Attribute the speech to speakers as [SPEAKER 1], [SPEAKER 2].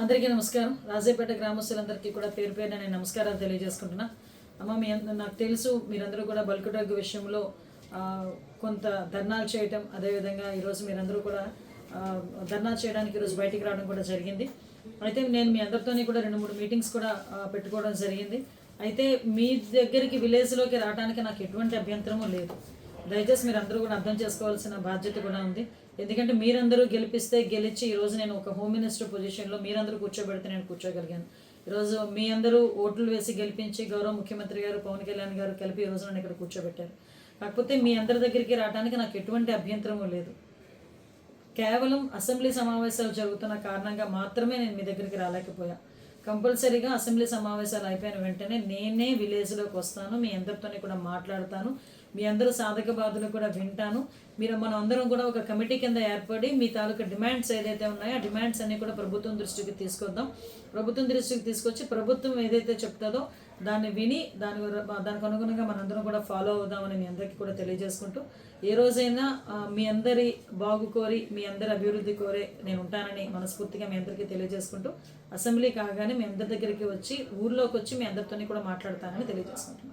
[SPEAKER 1] అందరికీ నమస్కారం. రాజేపేట గ్రామస్తులందరికీ కూడా పేరు పేరున నేను నమస్కారాలు తెలియజేసుకుంటున్నా. అమ్మ, నాకు తెలుసు మీరందరూ కూడా బల్క్ డ్రగ్ విషయంలో కొంత ధర్నాలు చేయటం, అదేవిధంగా ఈరోజు మీరందరూ కూడా ధర్నా చేయడానికి ఈరోజు బయటికి రావడం కూడా జరిగింది. అయితే నేను మీ అందరితోని కూడా 2-3 మీటింగ్స్ కూడా పెట్టుకోవడం జరిగింది. అయితే మీ దగ్గరికి విలేజ్లోకి రావడానికి నాకు ఎటువంటి అభ్యంతరము లేదు. దయచేసి మీరు అందరూ కూడా అర్థం చేసుకోవాల్సిన బాధ్యత కూడా ఉంది. ఎందుకంటే మీరందరూ గెలిచి ఈరోజు నేను ఒక హోమ్ మినిస్టర్ పొజిషన్లో మీరందరూ కూర్చోబెడితే నేను కూర్చోగలిగాను. ఈరోజు మీ అందరూ ఓట్లు వేసి గెలిపించి గౌరవ ముఖ్యమంత్రి గారు పవన్ కళ్యాణ్ గారు కలిపి ఈరోజు నన్ను ఇక్కడ కూర్చోబెట్టారు. కాకపోతే మీ అందరి దగ్గరికి రావడానికి నాకు ఎటువంటి అభ్యంతరము లేదు. కేవలం అసెంబ్లీ సమావేశాలు జరుగుతున్న కారణంగా మాత్రమే నేను మీ దగ్గరికి రాలేకపోయా. కంపల్సరీగా అసెంబ్లీ సమావేశాలు అయిపోయిన వెంటనే నేనే విలేజ్లోకి వస్తాను, మీ అందరితోనే కూడా మాట్లాడతాను, మీ అందరూ సాధక బాధలు కూడా వింటాను. మనం అందరం కూడా ఒక కమిటీ కింద ఏర్పడి మీ తాలూకా డిమాండ్స్ ఏదైతే ఉన్నాయో ఆ డిమాండ్స్ అన్నీ కూడా ప్రభుత్వం దృష్టికి తీసుకొద్దాం. ప్రభుత్వం దృష్టికి తీసుకొచ్చి ప్రభుత్వం ఏదైతే చెప్తుందో దాన్ని విని దానికి అనుగుణంగా మనందరం కూడా ఫాలో అవుదామని మీ అందరికీ కూడా తెలియజేసుకుంటూ, ఏ రోజైనా మీ అందరి బాగు కోరి మీ అందరి అభివృద్ధి కోరే నేను ఉంటానని మనస్ఫూర్తిగా మీ అందరికీ తెలియజేసుకుంటూ, అసెంబ్లీ కాగానే మీ అందరి దగ్గరికి వచ్చి ఊర్లోకి వచ్చి మీ అందరితోని కూడా మాట్లాడతానని తెలియజేసుకుంటున్నాను.